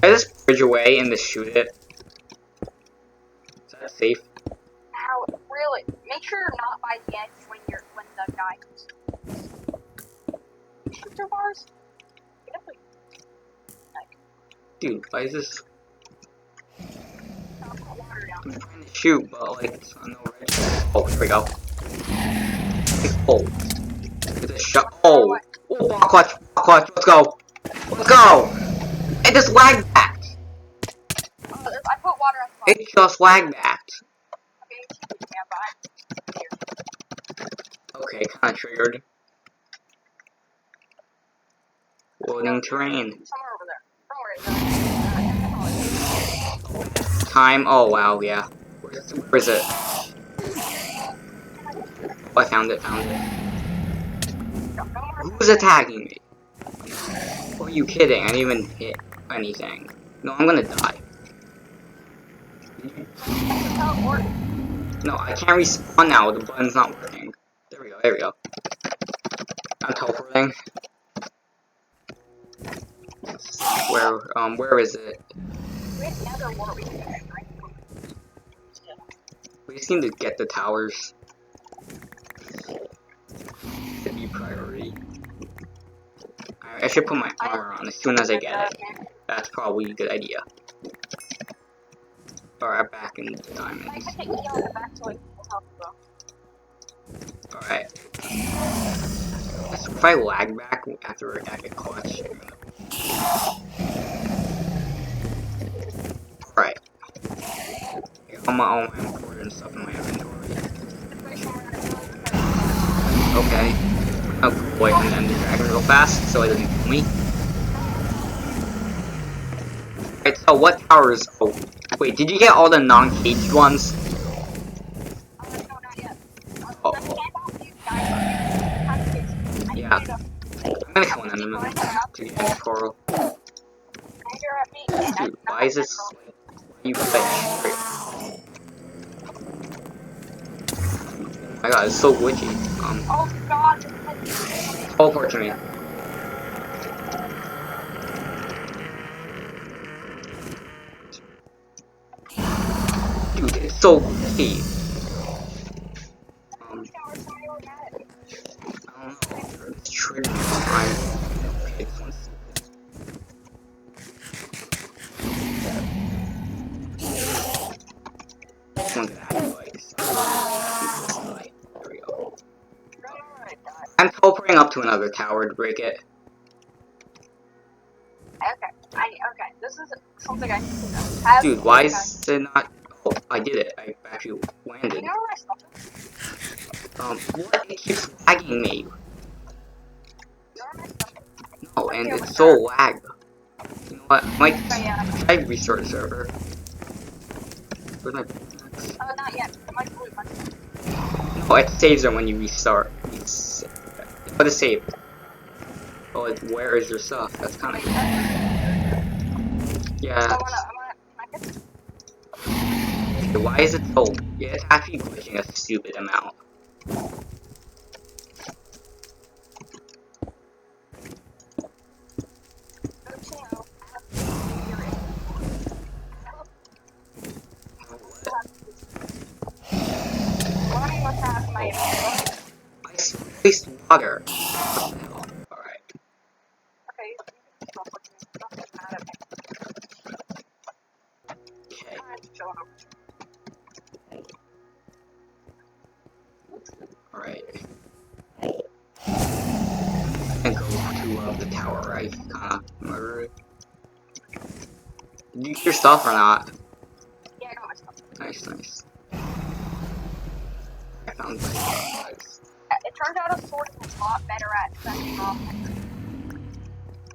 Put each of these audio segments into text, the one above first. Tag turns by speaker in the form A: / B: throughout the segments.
A: I just bridge away and just shoot it. Is that safe?
B: How really? Make sure you're not by the edge when the guy comes. Shoot your bars.
A: Dude, why is this?
B: Stop the water down.
A: I'm trying to shoot, but like it's on no red. Oh, here we go. Oh, it's a shot. Oh, oh, block clutch, block clutch. Let's go. Let's go. It just lagged back.
B: I put water on the bottom.
A: It just lagged back. Okay, kind of triggered. Loading terrain.
B: Somewhere over there. Don't worry.
A: Time. Oh wow, yeah. Where is it? Oh, I found it. Who's attacking me? Are you kidding? I didn't even hit anything. No, I'm gonna die. No, I can't respawn now. The button's not working. There we go. I'm teleporting. Where is it? We just need to get the towers. Should be priority. I should put my armor on as soon as I get it. That's probably a good idea. Alright, back in the diamonds. Alright. If I lag back after I get clutch. Alright. All my important stuff in my inventory. Okay. I'll go away from the Ender Dragon real fast so it doesn't kill me. Alright, so what towers? Oh, wait, did you get all the non-caged ones? Oh. Yeah. I'm gonna kill an enemy to get the coral. Dude, why is this? You play straight. Oh my god, it's so glitchy.
B: Oh god.
A: Teleport to me. Dude, it's so glitchy. I don't know. It's triggered. Okay, this one's there we go. I'm teleporting up to another tower to break it.
B: Okay, this is something I
A: Dude, why is it not? Oh, I did it. I actually landed. What? It keeps lagging me. No, and it's so lag. You know what? I might try to restart the server. Where's my pickaxe?
B: Not yet.
A: No, it saves them when you restart. But it's saved. Oh, where is your stuff? That's kind of. Yeah. Why is it so? Yeah, it's actually glitching a stupid amount. I waste water. What the hell? Alright. Okay. Alright. And go to the tower, right? Kinda murder it. Did you get your stuff or not?
B: Yeah, I got my stuff.
A: Nice. I found my stuff.
B: It turns out a sword is a lot better at fending off.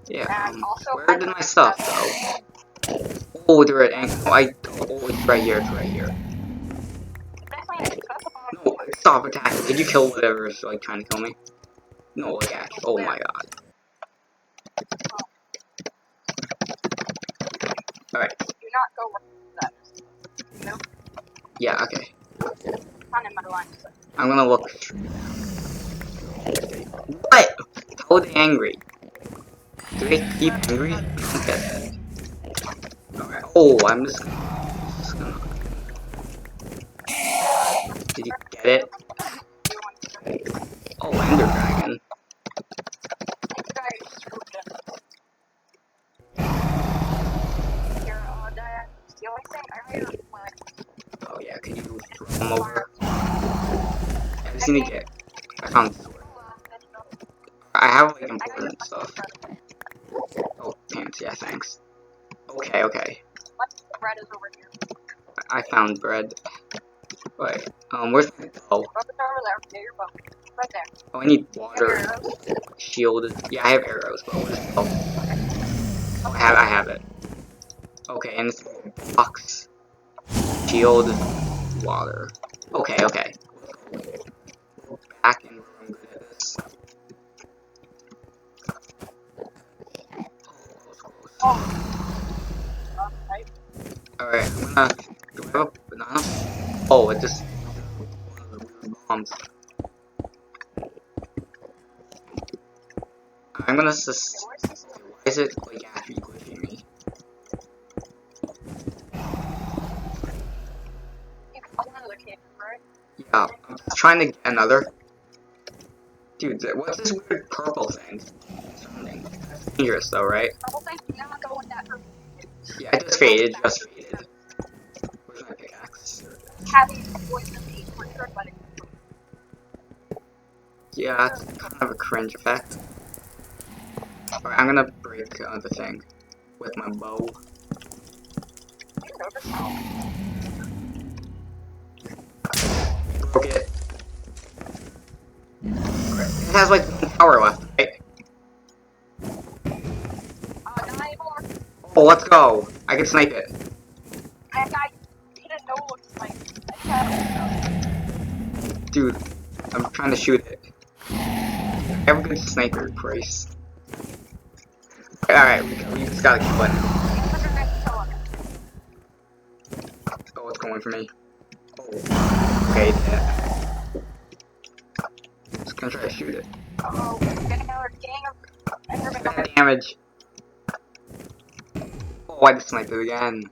A: Yeah,
B: also,
A: where did my stuff go? Oh, the red anchor. Oh, it's right here, No, stop attacking. Did you kill whatever is like trying to kill me? No, like actually. Oh my god. Alright.
B: Do not go where that is. No?
A: Yeah, okay.
B: Not in my line.
A: I'm gonna look. What? How are they angry? Do they keep angry? I don't get that. Oh, I'm just gonna... Did you get it? Oh, Ender Dragon. Oh yeah, can you throw them over? I just need to get... I found the sword. I have like important stuff. Oh, pants, yeah, thanks. Okay, okay.
B: Bread is over here.
A: I found bread. Wait, where's my bow?
B: Over there. Near your bow. Right there.
A: Oh, I need
B: Have your
A: water.
B: arrows?
A: Shield. Yeah, I have arrows, but where's the bow? Oh, I have it. Okay, and it's a box. Shield. Water. Okay, okay. Back and I'm good at this.
B: Right.
A: Alright, I'm gonna... Do I have a banana? Oh, it just... one of the weird bombs. I'm gonna just...
B: Where's this?
A: Why is it like after you glitching me?
B: You can find another cave, right?
A: Yeah, I'm just trying to get another. Dude, what's this weird purple thing? Something. That's dangerous though, right?
B: Purple thing? You never go with that for
A: Yeah, it just faded, just faded. Where's my pickaxe?
B: having poison meat for sure, but
A: Yeah, that's kind of a cringe effect. Alright, I'm gonna break the thing with my bow.
B: you know this now.
A: Broke it. It has like 1 power left, right?
B: Not anymore.
A: Oh, let's go. I can snipe it.
B: And I didn't know it was like,
A: Dude, I'm trying to shoot it. I have a good sniper price. Alright, we just gotta kill it. Oh, it's going for me. Oh. Okay, yeah. Just gonna try to shoot it.
B: oh, getting another gang of Enderman.
A: Bad damage. Oh, I just sniped it again.